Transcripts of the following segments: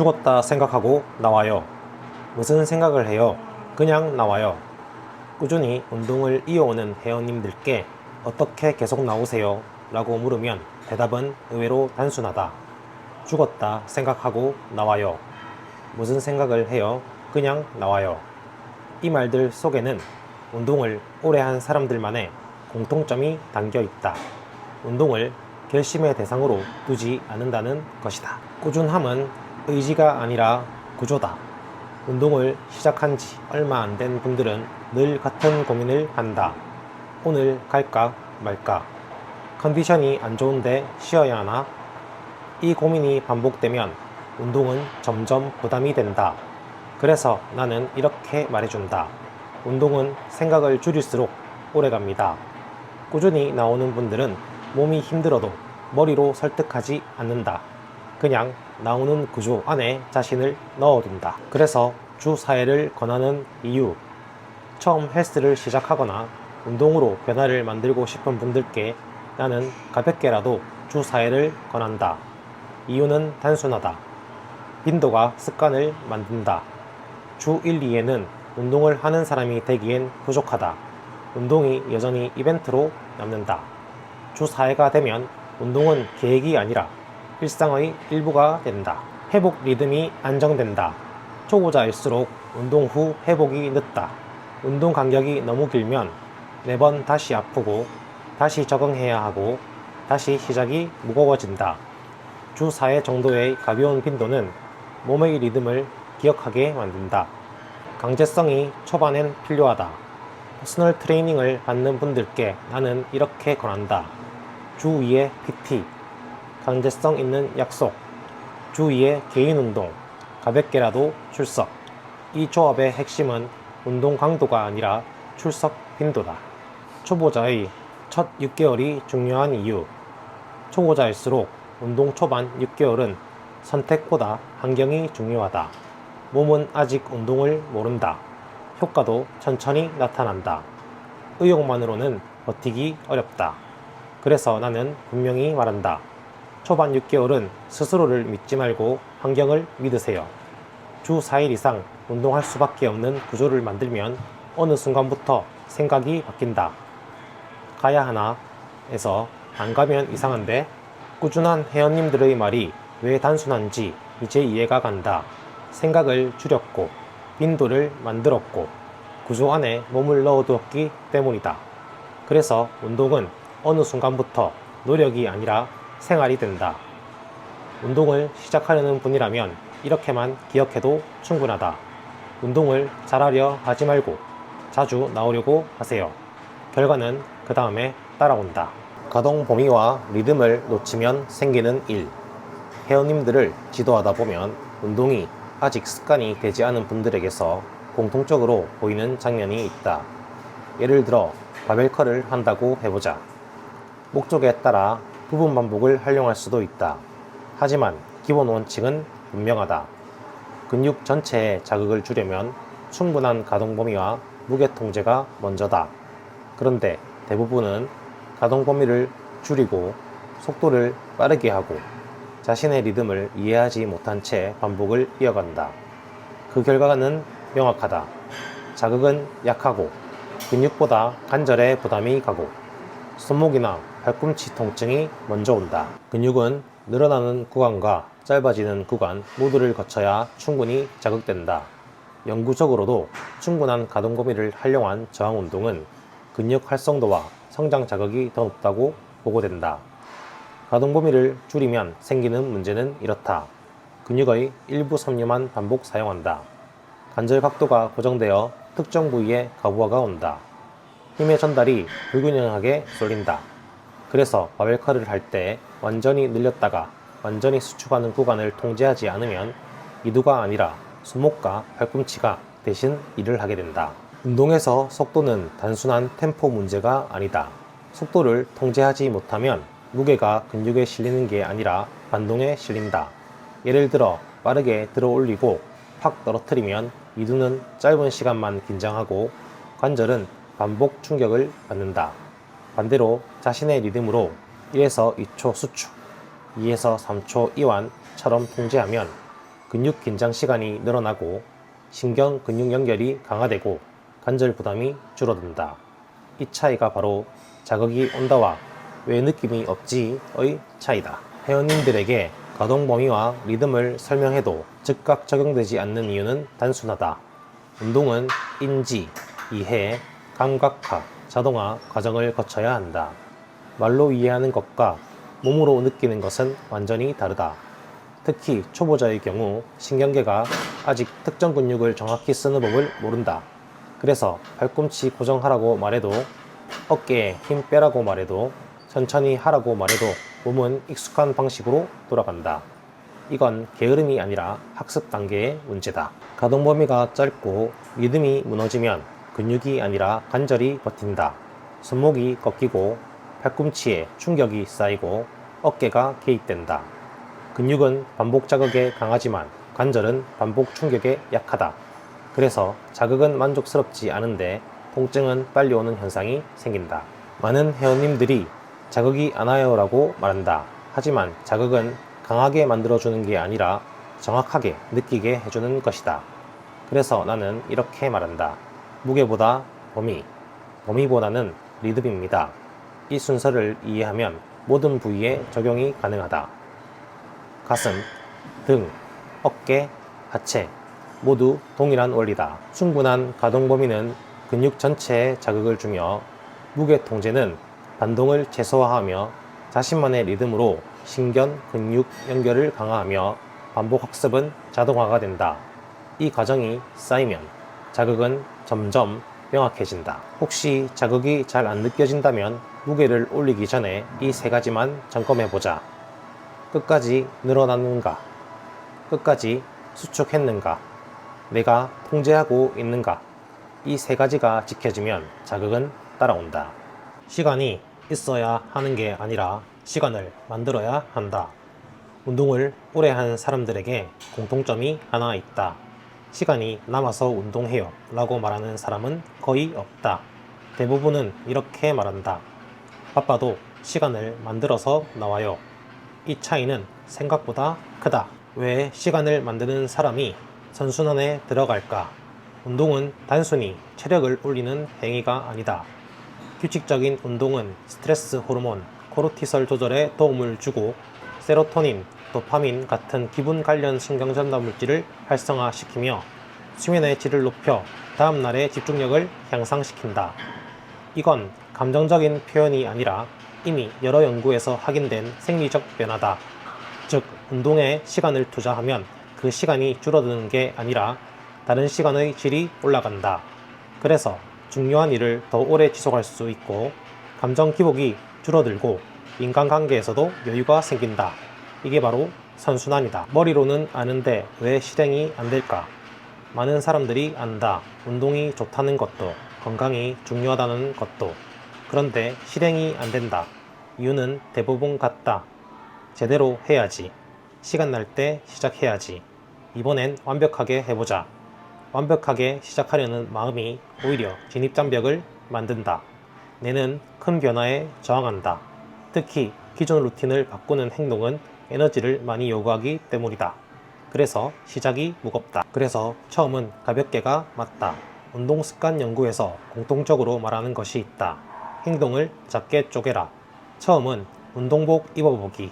죽었다 생각하고 나와요. 무슨 생각을 해요? 그냥 나와요. 꾸준히 운동을 이어오는 회원님들께 어떻게 계속 나오세요? 라고 물으면 대답은 의외로 단순하다. 죽었다 생각하고 나와요. 무슨 생각을 해요? 그냥 나와요. 이 말들 속에는 운동을 오래 한 사람들만의 공통점이 담겨 있다. 운동을 결심의 대상으로 두지 않는다는 것이다. 꾸준함은 의지가 아니라 구조다. 운동을 시작한 지 얼마 안 된 분들은 늘 같은 고민을 한다. 오늘 갈까 말까? 컨디션이 안 좋은데 쉬어야 하나? 이 고민이 반복되면 운동은 점점 부담이 된다. 그래서 나는 이렇게 말해준다. 운동은 생각을 줄일수록 오래 갑니다. 꾸준히 나오는 분들은 몸이 힘들어도 머리로 설득하지 않는다. 그냥 나오는 구조 안에 자신을 넣어둔다. 그래서 주 4회를 권하는 이유. 처음 헬스를 시작하거나 운동으로 변화를 만들고 싶은 분들께 나는 가볍게라도 주 4회를 권한다. 이유는 단순하다. 빈도가 습관을 만든다. 주 1, 2회는 운동을 하는 사람이 되기엔 부족하다. 운동이 여전히 이벤트로 남는다. 주 4회가 되면 운동은 계획이 아니라 일상의 일부가 된다. 회복 리듬이 안정된다. 초보자일수록 운동 후 회복이 늦다. 운동 간격이 너무 길면 매번 다시 아프고 다시 적응해야 하고 다시 시작이 무거워진다. 주 4회 정도의 가벼운 빈도는 몸의 리듬을 기억하게 만든다. 강제성이 초반엔 필요하다. 퍼스널 트레이닝을 받는 분들께 나는 이렇게 권한다. 주 2회 PT, 강제성 있는 약속, 주 2회 개인 운동, 가볍게라도 출석. 이 조합의 핵심은 운동 강도가 아니라 출석 빈도다. 초보자의 첫 6개월이 중요한 이유. 초보자일수록 운동 초반 6개월은 선택보다 환경이 중요하다. 몸은 아직 운동을 모른다. 효과도 천천히 나타난다. 의욕만으로는 버티기 어렵다. 그래서 나는 분명히 말한다. 초반 6개월은 스스로를 믿지 말고 환경을 믿으세요. 주 4일 이상 운동할 수밖에 없는 구조를 만들면 어느 순간부터 생각이 바뀐다. 가야 하나? 에서 안 가면 이상한데? 꾸준한 회원님들의 말이 왜 단순한지 이제 이해가 간다. 생각을 줄였고 빈도를 만들었고 구조 안에 몸을 넣어두었기 때문이다. 그래서 운동은 어느 순간부터 노력이 아니라 생활이 된다. 운동을 시작하려는 분이라면 이렇게만 기억해도 충분하다. 운동을 잘하려 하지 말고 자주 나오려고 하세요. 결과는 그 다음에 따라온다. 가동 범위와 리듬을 놓치면 생기는 일. 회원님들을 지도하다 보면 운동이 아직 습관이 되지 않은 분들에게서 공통적으로 보이는 장면이 있다. 예를 들어 바벨컬을 한다고 해보자. 목적에 따라 부분 반복을 활용할 수도 있다. 하지만 기본 원칙은 분명하다. 근육 전체의 자극을 주려면 충분한 가동 범위와 무게 통제가 먼저다. 그런데 대부분은 가동 범위를 줄이고 속도를 빠르게 하고 자신의 리듬을 이해하지 못한 채 반복을 이어간다. 그 결과는 명확하다. 자극은 약하고 근육보다 관절에 부담이 가고 손목이나 팔꿈치 통증이 먼저 온다. 근육은 늘어나는 구간과 짧아지는 구간 모두를 거쳐야 충분히 자극된다. 영구적으로도 충분한 가동 범위를 활용한 저항 운동은 근육 활성도와 성장 자극이 더 높다고 보고된다. 가동 범위를 줄이면 생기는 문제는 이렇다. 근육의 일부 섬유만 반복 사용한다. 관절 각도가 고정되어 특정 부위에 가부하가 온다. 힘의 전달이 불균형하게 쏠린다. 그래서 바벨컬을 할 때 완전히 늘렸다가 완전히 수축하는 구간을 통제하지 않으면 이두가 아니라 손목과 팔꿈치가 대신 일을 하게 된다. 운동에서 속도는 단순한 템포 문제가 아니다. 속도를 통제하지 못하면 무게가 근육에 실리는 게 아니라 반동에 실린다. 예를 들어 빠르게 들어 올리고 확 떨어뜨리면 이두는 짧은 시간만 긴장하고 관절은 반복 충격을 받는다. 반대로 자신의 리듬으로 1에서 2초 수축, 2에서 3초 이완처럼 통제하면 근육 긴장 시간이 늘어나고 신경 근육 연결이 강화되고 관절 부담이 줄어든다. 이 차이가 바로 자극이 온다와 왜 느낌이 없지의 차이다. 회원님들에게 가동 범위와 리듬을 설명해도 즉각 적용되지 않는 이유는 단순하다. 운동은 인지, 이해, 감각화, 자동화 과정을 거쳐야 한다. 말로 이해하는 것과 몸으로 느끼는 것은 완전히 다르다. 특히 초보자의 경우 신경계가 아직 특정 근육을 정확히 쓰는 법을 모른다. 그래서 팔꿈치 고정하라고 말해도, 어깨에 힘 빼라고 말해도, 천천히 하라고 말해도 몸은 익숙한 방식으로 돌아간다. 이건 게으름이 아니라 학습 단계의 문제다. 가동 범위가 짧고 리듬이 무너지면 근육이 아니라 관절이 버틴다. 손목이 꺾이고 팔꿈치에 충격이 쌓이고 어깨가 개입된다. 근육은 반복 자극에 강하지만 관절은 반복 충격에 약하다. 그래서 자극은 만족스럽지 않은데 통증은 빨리 오는 현상이 생긴다. 많은 회원님들이 자극이 안 와요 라고 말한다. 하지만 자극은 강하게 만들어주는 게 아니라 정확하게 느끼게 해주는 것이다. 그래서 나는 이렇게 말한다. 무게보다 범위, 범위보다는 리듬입니다. 이 순서를 이해하면 모든 부위에 적용이 가능하다. 가슴, 등, 어깨, 하체 모두 동일한 원리다. 충분한 가동 범위는 근육 전체에 자극을 주며 무게 통제는 반동을 최소화하며 자신만의 리듬으로 신경, 근육 연결을 강화하며 반복 학습은 자동화가 된다. 이 과정이 쌓이면 자극은 점점 명확해진다. 혹시 자극이 잘 안 느껴진다면 무게를 올리기 전에 이 세 가지만 점검해보자. 끝까지 늘어났는가? 끝까지 수축했는가? 내가 통제하고 있는가? 이 세 가지가 지켜지면 자극은 따라온다. 시간이 있어야 하는 게 아니라 시간을 만들어야 한다. 운동을 오래 한 사람들에게 공통점이 하나 있다. 시간이 남아서 운동해요 라고 말하는 사람은 거의 없다. 대부분은 이렇게 말한다. 바빠도 시간을 만들어서 나와요. 이 차이는 생각보다 크다. 왜 시간을 만드는 사람이 선순환에 들어갈까? 운동은 단순히 체력을 올리는 행위가 아니다. 규칙적인 운동은 스트레스 호르몬, 코르티솔 조절에 도움을 주고 세로토닌, 도파민 같은 기분 관련 신경 전달 물질을 활성화시키며 수면의 질을 높여 다음날의 집중력을 향상시킨다. 이건 감정적인 표현이 아니라 이미 여러 연구에서 확인된 생리적 변화다. 즉, 운동에 시간을 투자하면 그 시간이 줄어드는 게 아니라 다른 시간의 질이 올라간다. 그래서 중요한 일을 더 오래 지속할 수 있고 감정 기복이 줄어들고 인간관계에서도 여유가 생긴다. 이게 바로 선순환이다. 머리로는 아는데 왜 실행이 안 될까? 많은 사람들이 안다. 운동이 좋다는 것도 건강이 중요하다는 것도. 그런데 실행이 안 된다. 이유는 대부분 같다. 제대로 해야지. 시간 날 때 시작해야지. 이번엔 완벽하게 해보자. 완벽하게 시작하려는 마음이 오히려 진입장벽을 만든다. 뇌는 큰 변화에 저항한다. 특히 기존 루틴을 바꾸는 행동은 에너지를 많이 요구하기 때문이다. 그래서 시작이 무겁다. 그래서 처음은 가볍게가 맞다. 운동 습관 연구에서 공통적으로 말하는 것이 있다. 행동을 작게 쪼개라. 처음은 운동복 입어보기,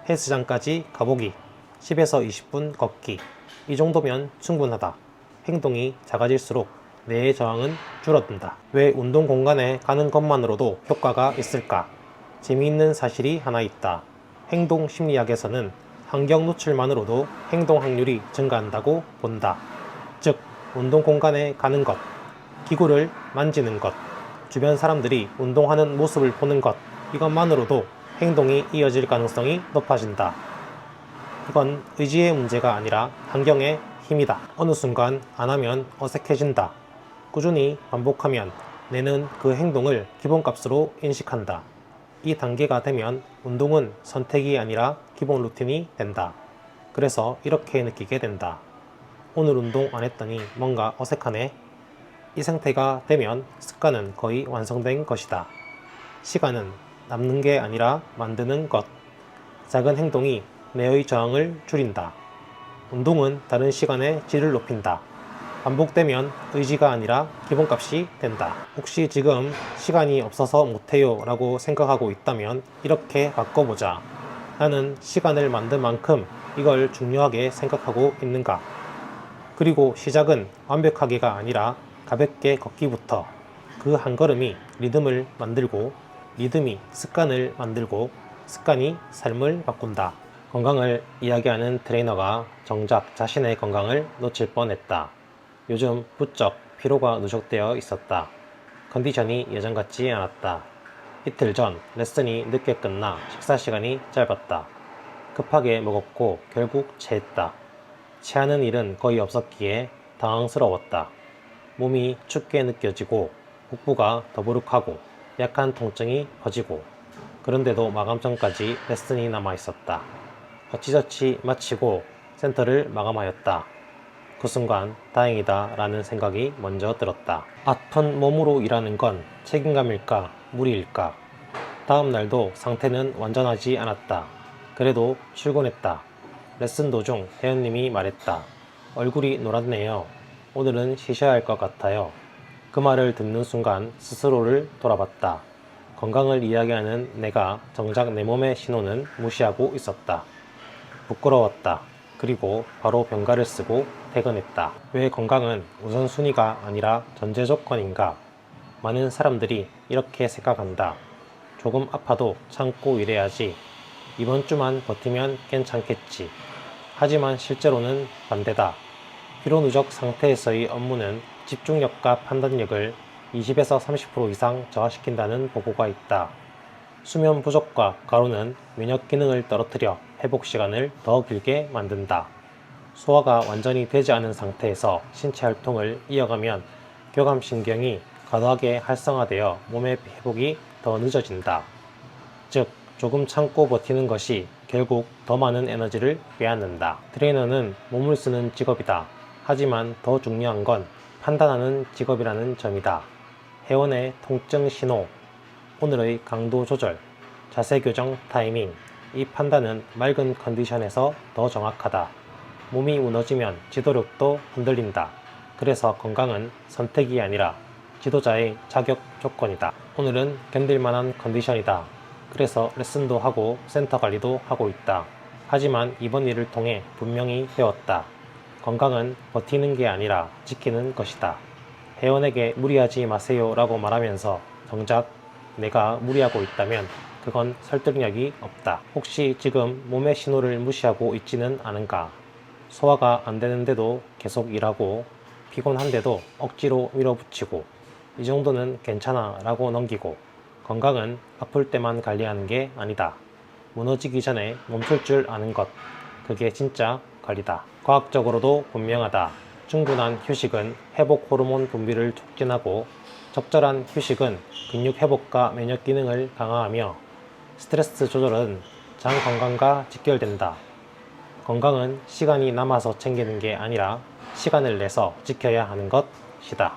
헬스장까지 가보기, 10에서 20분 걷기. 이 정도면 충분하다. 행동이 작아질수록 뇌의 저항은 줄어든다. 왜 운동 공간에 가는 것만으로도 효과가 있을까? 재미있는 사실이 하나 있다. 행동 심리학에서는 환경 노출만으로도 행동 확률이 증가한다고 본다. 즉, 운동 공간에 가는 것, 기구를 만지는 것, 주변 사람들이 운동하는 모습을 보는 것, 이것만으로도 행동이 이어질 가능성이 높아진다. 이건 의지의 문제가 아니라 환경의 힘이다. 어느 순간 안 하면 어색해진다. 꾸준히 반복하면 뇌는 그 행동을 기본값으로 인식한다. 이 단계가 되면 운동은 선택이 아니라 기본 루틴이 된다. 그래서 이렇게 느끼게 된다. 오늘 운동 안 했더니 뭔가 어색하네. 이 상태가 되면 습관은 거의 완성된 것이다. 시간은 남는 게 아니라 만드는 것. 작은 행동이 뇌의 저항을 줄인다. 운동은 다른 시간에 질을 높인다. 반복되면 의지가 아니라 기본값이 된다. 혹시 지금 시간이 없어서 못해요 라고 생각하고 있다면 이렇게 바꿔보자. 나는 시간을 만든 만큼 이걸 중요하게 생각하고 있는가? 그리고 시작은 완벽하게가 아니라 가볍게 걷기부터. 그 한 걸음이 리듬을 만들고, 리듬이 습관을 만들고, 습관이 삶을 바꾼다. 건강을 이야기하는 트레이너가 정작 자신의 건강을 놓칠 뻔했다. 요즘 부쩍 피로가 누적되어 있었다. 컨디션이 예전 같지 않았다. 이틀 전 레슨이 늦게 끝나 식사 시간이 짧았다. 급하게 먹었고 결국 체했다. 체하는 일은 거의 없었기에 당황스러웠다. 몸이 춥게 느껴지고 복부가 더부룩하고 약한 통증이 퍼지고, 그런데도 마감 전까지 레슨이 남아 있었다. 어찌저찌 마치고 센터를 마감하였다. 그 순간 다행이다 라는 생각이 먼저 들었다. 아픈 몸으로 일하는 건 책임감일까 무리일까? 다음 날도 상태는 완전하지 않았다. 그래도 출근했다. 레슨 도중 회원님이 말했다. 얼굴이 노랗네요. 오늘은 쉬셔야 할 것 같아요. 그 말을 듣는 순간 스스로를 돌아봤다. 건강을 이야기하는 내가 정작 내 몸의 신호는 무시하고 있었다. 부끄러웠다. 그리고 바로 병가를 쓰고 퇴근했다. 왜 건강은 우선순위가 아니라 전제 조건인가? 많은 사람들이 이렇게 생각한다. 조금 아파도 참고 일해야지. 이번 주만 버티면 괜찮겠지. 하지만 실제로는 반대다. 피로 누적 상태에서의 업무는 집중력과 판단력을 20에서 30% 이상 저하시킨다는 보고가 있다. 수면 부족과 과로는 면역 기능을 떨어뜨려 회복 시간을 더 길게 만든다. 소화가 완전히 되지 않은 상태에서 신체 활동을 이어가면 교감신경이 과도하게 활성화되어 몸의 회복이 더 늦어진다. 즉, 조금 참고 버티는 것이 결국 더 많은 에너지를 빼앗는다. 트레이너는 몸을 쓰는 직업이다. 하지만 더 중요한 건 판단하는 직업이라는 점이다. 회원의 통증 신호, 오늘의 강도 조절, 자세 교정 타이밍, 이 판단은 맑은 컨디션에서 더 정확하다. 몸이 무너지면 지도력도 흔들린다. 그래서 건강은 선택이 아니라 지도자의 자격 조건이다. 오늘은 견딜만한 컨디션이다. 그래서 레슨도 하고 센터 관리도 하고 있다. 하지만 이번 일을 통해 분명히 배웠다. 건강은 버티는 게 아니라 지키는 것이다. 회원에게 무리하지 마세요 라고 말하면서 정작 내가 무리하고 있다면 그건 설득력이 없다. 혹시 지금 몸의 신호를 무시하고 있지는 않은가? 소화가 안 되는데도 계속 일하고, 피곤한데도 억지로 밀어붙이고, 이 정도는 괜찮아 라고 넘기고, 건강은 아플 때만 관리하는 게 아니다. 무너지기 전에 멈출 줄 아는 것, 그게 진짜 관리다. 과학적으로도 분명하다. 충분한 휴식은 회복 호르몬 분비를 촉진하고, 적절한 휴식은 근육 회복과 면역 기능을 강화하며, 스트레스 조절은 장 건강과 직결된다. 건강은 시간이 남아서 챙기는 게 아니라 시간을 내서 지켜야 하는 것이다.